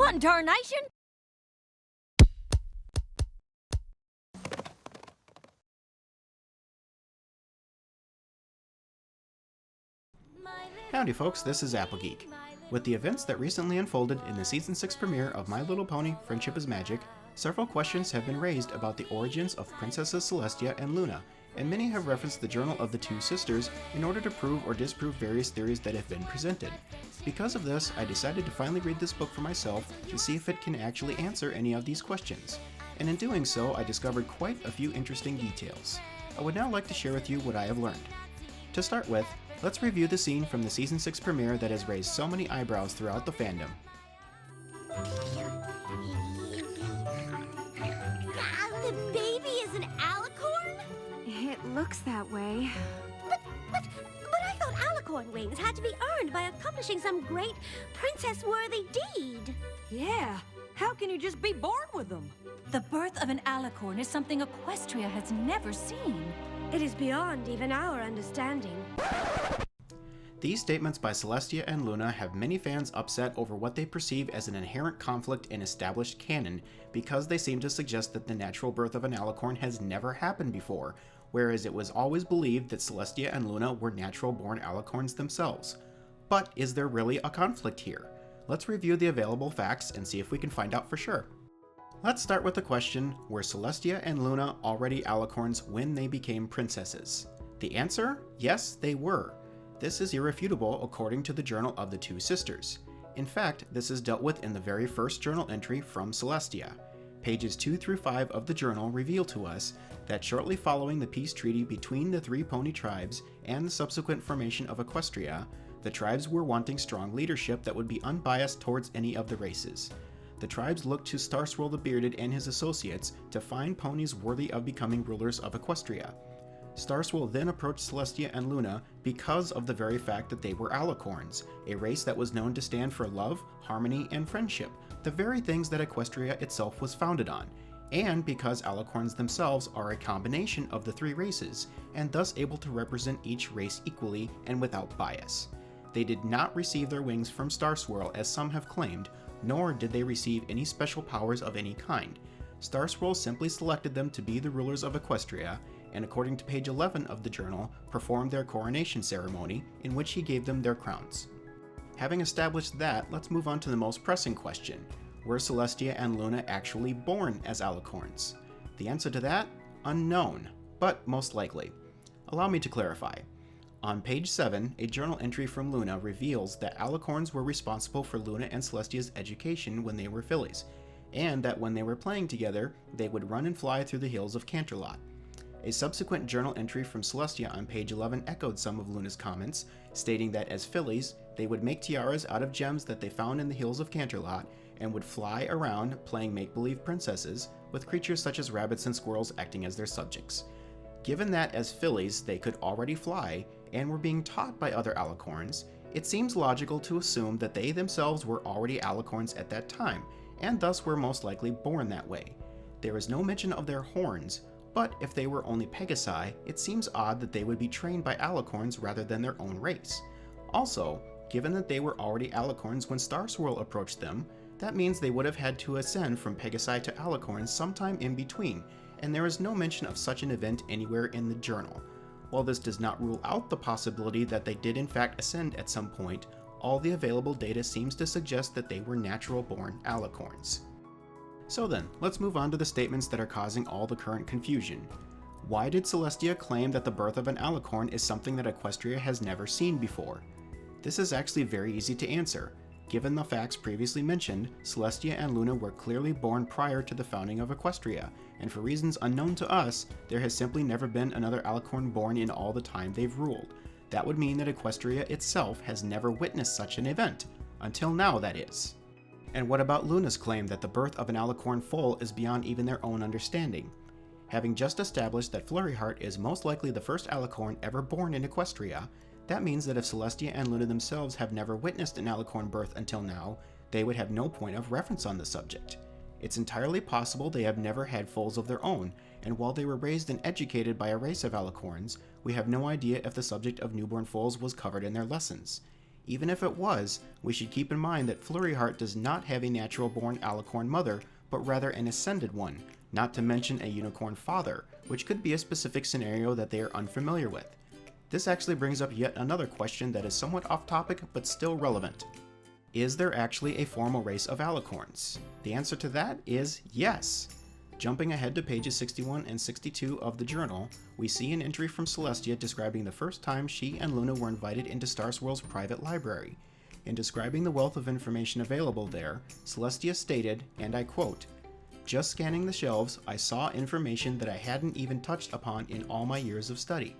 What in tarnation? Howdy folks, this is Applegeek. With the events that recently unfolded in the Season 6 premiere of My Little Pony: Friendship is Magic, several questions have been raised about the origins of Princesses Celestia and Luna, and many have referenced the Journal of the Two Sisters in order to prove or disprove various theories that have been presented. Because of this, I decided to finally read this book for myself to see if it can actually answer any of these questions. And in doing so, I discovered quite a few interesting details. I would now like to share with you what I have learned. To start with, let's review the scene from the Season 6 premiere that has raised so many eyebrows throughout the fandom. The baby is an Alicorn? It looks that way. But I thought Alicorn wings had to be earned by accomplishing some great princess-worthy deed. Yeah, how can you just be born with them? The birth of an Alicorn is something Equestria has never seen. It is beyond even our understanding. These statements by Celestia and Luna have many fans upset over what they perceive as an inherent conflict in established canon because they seem to suggest that the natural birth of an Alicorn has never happened before, whereas it was always believed that Celestia and Luna were natural-born Alicorns themselves. But is there really a conflict here? Let's review the available facts and see if we can find out for sure. Let's start with the question, were Celestia and Luna already Alicorns when they became princesses? The answer? Yes, they were. This is irrefutable according to the Journal of the Two Sisters. In fact, this is dealt with in the very first journal entry from Celestia. Pages 2 through 5 of the journal reveal to us that shortly following the peace treaty between the three pony tribes and the subsequent formation of Equestria, the tribes were wanting strong leadership that would be unbiased towards any of the races. The tribes looked to Starswirl the Bearded and his associates to find ponies worthy of becoming rulers of Equestria. Starswirl then approached Celestia and Luna because of the very fact that they were Alicorns, a race that was known to stand for love, harmony, and friendship, the very things that Equestria itself was founded on, and because Alicorns themselves are a combination of the three races, and thus able to represent each race equally and without bias. They did not receive their wings from Starswirl as some have claimed, nor did they receive any special powers of any kind. Starswirl simply selected them to be the rulers of Equestria, and according to page 11 of the journal, performed their coronation ceremony, in which he gave them their crowns. Having established that, let's move on to the most pressing question. Were Celestia and Luna actually born as Alicorns? The answer to that? Unknown, but most likely. Allow me to clarify. On page 7, a journal entry from Luna reveals that Alicorns were responsible for Luna and Celestia's education when they were fillies, and that when they were playing together, they would run and fly through the hills of Canterlot. A subsequent journal entry from Celestia on page 11 echoed some of Luna's comments, stating that as fillies, they would make tiaras out of gems that they found in the hills of Canterlot, and would fly around playing make-believe princesses, with creatures such as rabbits and squirrels acting as their subjects. Given that as fillies they could already fly, and were being taught by other Alicorns, it seems logical to assume that they themselves were already Alicorns at that time, and thus were most likely born that way. There is no mention of their horns, but if they were only Pegasi, it seems odd that they would be trained by Alicorns rather than their own race. Also, given that they were already Alicorns when Starswirl approached them, that means they would have had to ascend from Pegasi to Alicorns sometime in between, and there is no mention of such an event anywhere in the journal. While this does not rule out the possibility that they did in fact ascend at some point, all the available data seems to suggest that they were natural-born Alicorns. So then, let's move on to the statements that are causing all the current confusion. Why did Celestia claim that the birth of an Alicorn is something that Equestria has never seen before? This is actually very easy to answer. Given the facts previously mentioned, Celestia and Luna were clearly born prior to the founding of Equestria, and for reasons unknown to us, there has simply never been another Alicorn born in all the time they've ruled. That would mean that Equestria itself has never witnessed such an event. Until now, that is. And what about Luna's claim that the birth of an Alicorn foal is beyond even their own understanding? Having just established that Flurryheart is most likely the first Alicorn ever born in Equestria, that means that if Celestia and Luna themselves have never witnessed an Alicorn birth until now, they would have no point of reference on the subject. It's entirely possible they have never had foals of their own, and while they were raised and educated by a race of Alicorns, we have no idea if the subject of newborn foals was covered in their lessons. Even if it was, we should keep in mind that Flurryheart does not have a natural-born Alicorn mother, but rather an ascended one, not to mention a unicorn father, which could be a specific scenario that they are unfamiliar with. This actually brings up yet another question that is somewhat off-topic, but still relevant. Is there actually a formal race of Alicorns? The answer to that is yes. Jumping ahead to pages 61 and 62 of the journal, we see an entry from Celestia describing the first time she and Luna were invited into Star Swirl's private library. In describing the wealth of information available there, Celestia stated, and I quote, "Just scanning the shelves, I saw information that I hadn't even touched upon in all my years of study.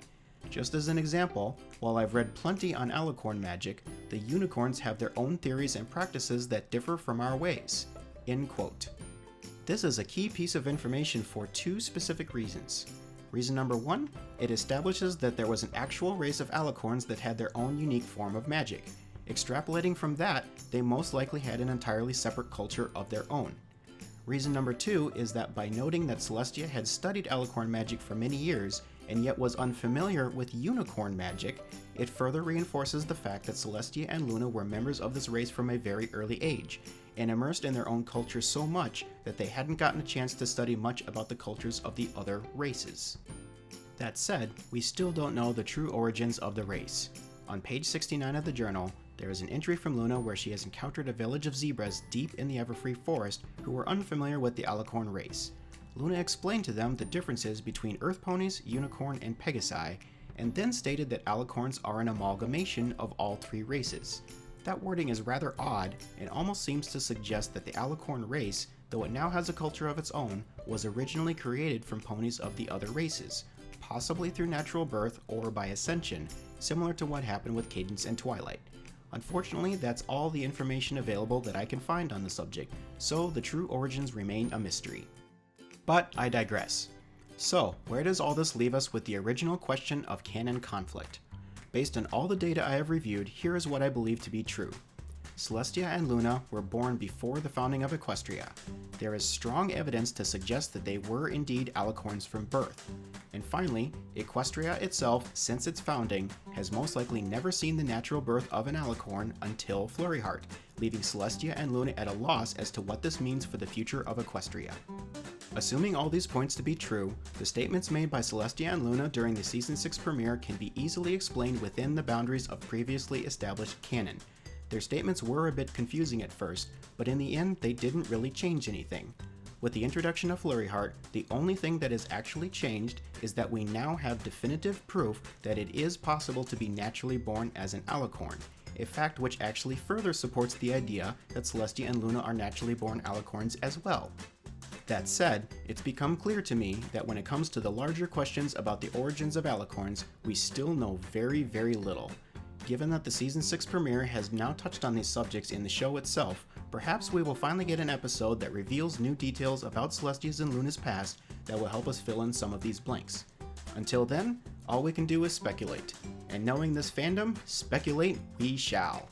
Just as an example, while I've read plenty on Alicorn magic, the unicorns have their own theories and practices that differ from our ways." End quote. This is a key piece of information for two specific reasons. Reason number one, it establishes that there was an actual race of Alicorns that had their own unique form of magic. Extrapolating from that, they most likely had an entirely separate culture of their own. Reason number two is that by noting that Celestia had studied Alicorn magic for many years, and yet was unfamiliar with unicorn magic, it further reinforces the fact that Celestia and Luna were members of this race from a very early age, and immersed in their own culture so much that they hadn't gotten a chance to study much about the cultures of the other races. That said, we still don't know the true origins of the race. On page 69 of the journal, there is an entry from Luna where she has encountered a village of zebras deep in the Everfree Forest who were unfamiliar with the Alicorn race. Luna explained to them the differences between Earth ponies, unicorn, and Pegasi, and then stated that Alicorns are an amalgamation of all three races. That wording is rather odd and almost seems to suggest that the Alicorn race, though it now has a culture of its own, was originally created from ponies of the other races, possibly through natural birth or by ascension, similar to what happened with Cadence and Twilight. Unfortunately, that's all the information available that I can find on the subject, so the true origins remain a mystery. But I digress. So, where does all this leave us with the original question of canon conflict? Based on all the data I have reviewed, here is what I believe to be true. Celestia and Luna were born before the founding of Equestria. There is strong evidence to suggest that they were indeed Alicorns from birth. And finally, Equestria itself, since its founding, has most likely never seen the natural birth of an Alicorn until Flurryheart, leaving Celestia and Luna at a loss as to what this means for the future of Equestria. Assuming all these points to be true, the statements made by Celestia and Luna during the Season 6 premiere can be easily explained within the boundaries of previously established canon. Their statements were a bit confusing at first, but in the end they didn't really change anything. With the introduction of Flurryheart, the only thing that has actually changed is that we now have definitive proof that it is possible to be naturally born as an Alicorn, a fact which actually further supports the idea that Celestia and Luna are naturally born Alicorns as well. That said, it's become clear to me that when it comes to the larger questions about the origins of Alicorns, we still know very, very little. Given that the Season 6 premiere has now touched on these subjects in the show itself, perhaps we will finally get an episode that reveals new details about Celestia's and Luna's past that will help us fill in some of these blanks. Until then, all we can do is speculate. And knowing this fandom, speculate we shall.